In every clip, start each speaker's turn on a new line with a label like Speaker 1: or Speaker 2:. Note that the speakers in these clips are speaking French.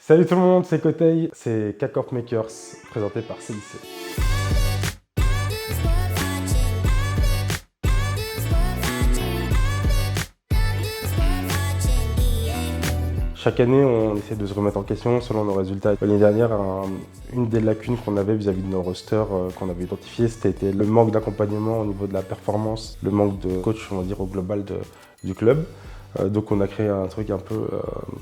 Speaker 1: Salut tout le monde, c'est Kotei, c'est K-Corp Makers, présenté par CIC. Chaque année, on essaie de se remettre en question selon nos résultats. L'année dernière, une des lacunes qu'on avait vis-à-vis de nos rosters qu'on avait identifié, c'était le manque d'accompagnement au niveau de la performance, le manque de coach, on va dire, au global du club. Donc on a créé un truc un peu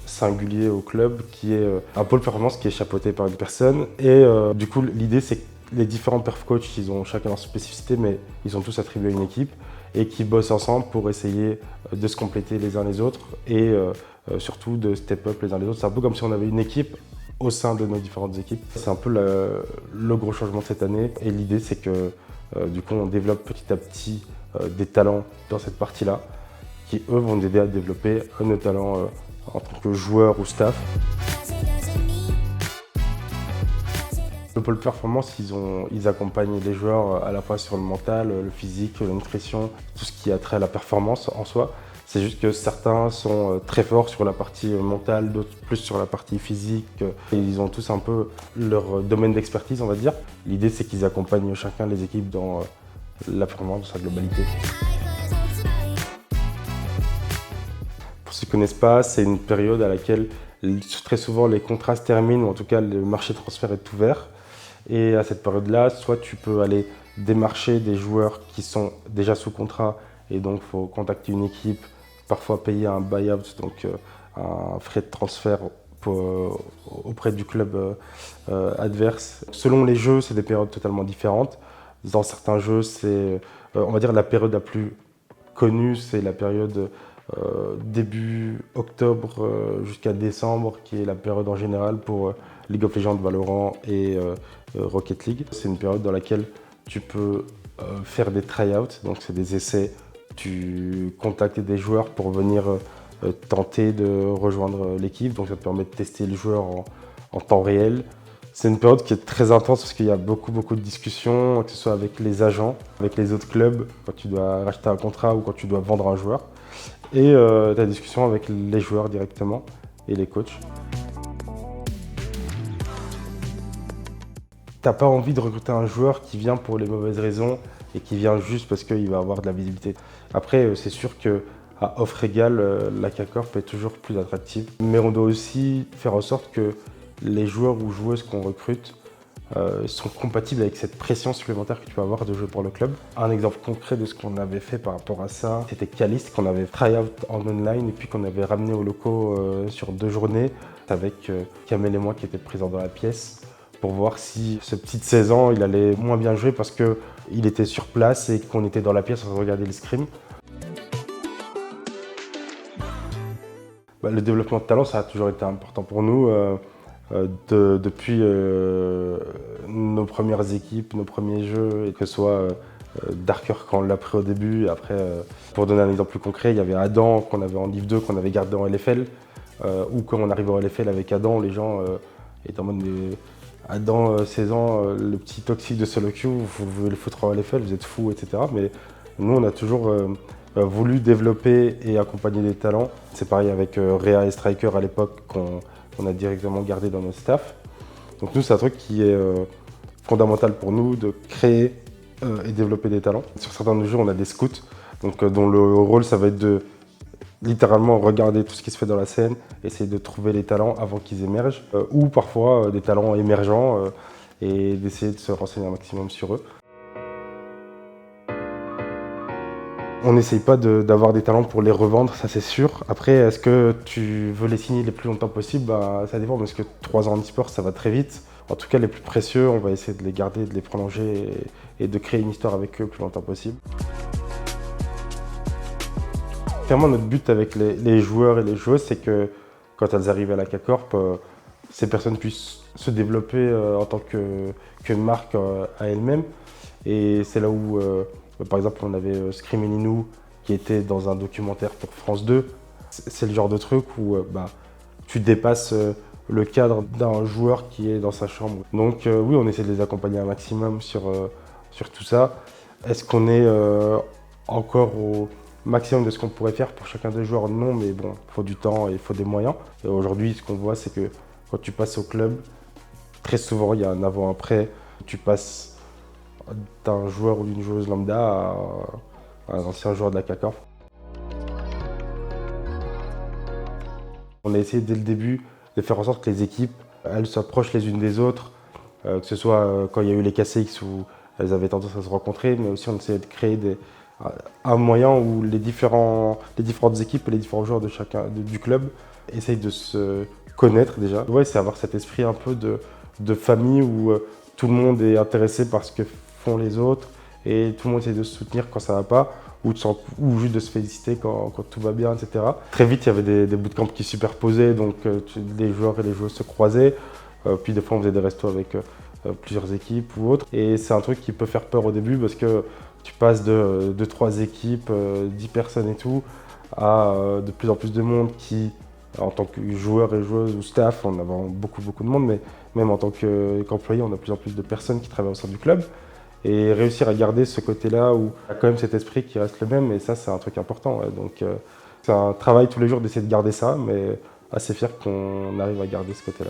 Speaker 1: singulier au club qui est un pôle performance qui est chapeauté par une personne. Et du coup, l'idée, c'est que les différents perf coachs, ils ont chacun leur spécificité, mais ils sont tous attribués à une équipe et qui bossent ensemble pour essayer de se compléter les uns les autres et surtout de step up les uns les autres. C'est un peu comme si on avait une équipe au sein de nos différentes équipes. C'est un peu le gros changement de cette année et l'idée c'est que du coup on développe petit à petit des talents dans cette partie-là qui eux vont nous aider à développer nos talents en tant que joueurs ou staff. Le pôle performance, ils accompagnent les joueurs à la fois sur le mental, le physique, la nutrition, tout ce qui a trait à la performance en soi. C'est juste que certains sont très forts sur la partie mentale, d'autres plus sur la partie physique. Et ils ont tous un peu leur domaine d'expertise, on va dire. L'idée, c'est qu'ils accompagnent chacun les équipes dans la performance dans sa globalité. Pour ceux qui ne connaissent pas, c'est une période à laquelle très souvent les contrats se terminent, ou en tout cas le marché de transfert est ouvert. Et à cette période-là, soit tu peux aller démarcher des joueurs qui sont déjà sous contrat et donc il faut contacter une équipe, parfois payer un buy-out, donc un frais de transfert auprès du club adverse. Selon les jeux, c'est des périodes totalement différentes. Dans certains jeux, c'est, on va dire, la période la plus connue, c'est la période début octobre jusqu'à décembre, qui est la période en général pour League of Legends, Valorant et Rocket League. C'est une période dans laquelle tu peux faire des try-outs, donc c'est des essais. Tu contactes des joueurs pour venir tenter de rejoindre l'équipe, donc ça te permet de tester le joueur en temps réel. C'est une période qui est très intense parce qu'il y a beaucoup de discussions, que ce soit avec les agents, avec les autres clubs, quand tu dois racheter un contrat ou quand tu dois vendre un joueur. Et ta discussion avec les joueurs directement et les coachs. T'as pas envie de recruter un joueur qui vient pour les mauvaises raisons et qui vient juste parce qu'il va avoir de la visibilité. Après, c'est sûr qu'à offre égale, la K-Corp est toujours plus attractive. Mais on doit aussi faire en sorte que les joueurs ou joueuses qu'on recrute sont compatibles avec cette pression supplémentaire que tu peux avoir de jouer pour le club. Un exemple concret de ce qu'on avait fait par rapport à ça, c'était Caliste qu'on avait try-out en online et puis qu'on avait ramené aux locaux sur 2 journées avec Kamel et moi qui étaient présents dans la pièce pour voir si ce petit de 16 ans il allait moins bien jouer parce qu'il était sur place et qu'on était dans la pièce en train de regarder les scrims. Le développement de talent, ça a toujours été important pour nous. Depuis nos premières équipes, nos premiers jeux, et que ce soit Darker quand on l'a pris au début, et après, pour donner un exemple plus concret, il y avait Adam qu'on avait en Live 2, qu'on avait gardé en LFL, ou quand on arrivait en LFL avec Adam, les gens étaient en mode mais Adam, 16 ans, le petit toxique de solo queue, vous voulez le foutre en LFL, vous êtes fou, etc. Mais nous, on a toujours voulu développer et accompagner des talents. C'est pareil avec Réa et Striker à l'époque qu'on a directement gardé dans notre staff. Donc nous, c'est un truc qui est fondamental pour nous de créer et développer des talents. Sur certains de nos jeux, on a des scouts, donc, dont le rôle, ça va être de littéralement regarder tout ce qui se fait dans la scène, essayer de trouver les talents avant qu'ils émergent, ou parfois des talents émergents et d'essayer de se renseigner un maximum sur eux. On n'essaye pas d'avoir des talents pour les revendre, ça c'est sûr. Après, est-ce que tu veux les signer le plus longtemps possible? Ça dépend, parce que 3 ans en e-sport, ça va très vite. En tout cas, les plus précieux, on va essayer de les garder, de les prolonger et de créer une histoire avec eux le plus longtemps possible. Clairement, notre but avec les joueurs et les joueuses, c'est que quand elles arrivent à la K-Corp, ces personnes puissent se développer en tant que marque à elles-mêmes. Et c'est là où par exemple, on avait Scream et Ninou qui était dans un documentaire pour France 2. C'est le genre de truc où tu dépasses le cadre d'un joueur qui est dans sa chambre. Donc oui, on essaie de les accompagner un maximum sur tout ça. Est-ce qu'on est encore au maximum de ce qu'on pourrait faire pour chacun des joueurs? Non, mais bon, il faut du temps et il faut des moyens. Et aujourd'hui, ce qu'on voit, c'est que quand tu passes au club, très souvent il y a un avant-après. Tu passes d'un joueur ou d'une joueuse lambda à un ancien joueur de la CACORP. On a essayé dès le début de faire en sorte que les équipes elles soient proches les unes des autres, que ce soit quand il y a eu les KCX où elles avaient tendance à se rencontrer, mais aussi on essayait de créer un moyen où les différentes équipes et les différents joueurs du club essayent de se connaître déjà. Ouais, c'est avoir cet esprit un peu de famille où tout le monde est intéressé par ce que font les autres et tout le monde essaie de se soutenir quand ça va pas ou juste de se féliciter quand tout va bien, etc. Très vite, il y avait des bootcamps qui superposaient, donc les joueurs et les joueuses se croisaient. Puis des fois, on faisait des restos avec plusieurs équipes ou autres. Et c'est un truc qui peut faire peur au début parce que tu passes de 3 équipes, 10 personnes et tout, à de plus en plus de monde qui, en tant que joueur et joueuse ou staff, on a beaucoup de monde, mais même en tant qu'employé, on a de plus en plus de personnes qui travaillent au sein du club. Et réussir à garder ce côté-là où il y a quand même cet esprit qui reste le même, et ça, c'est un truc important. Ouais. Donc, c'est un travail tous les jours d'essayer de garder ça, mais assez fier qu'on arrive à garder ce côté-là.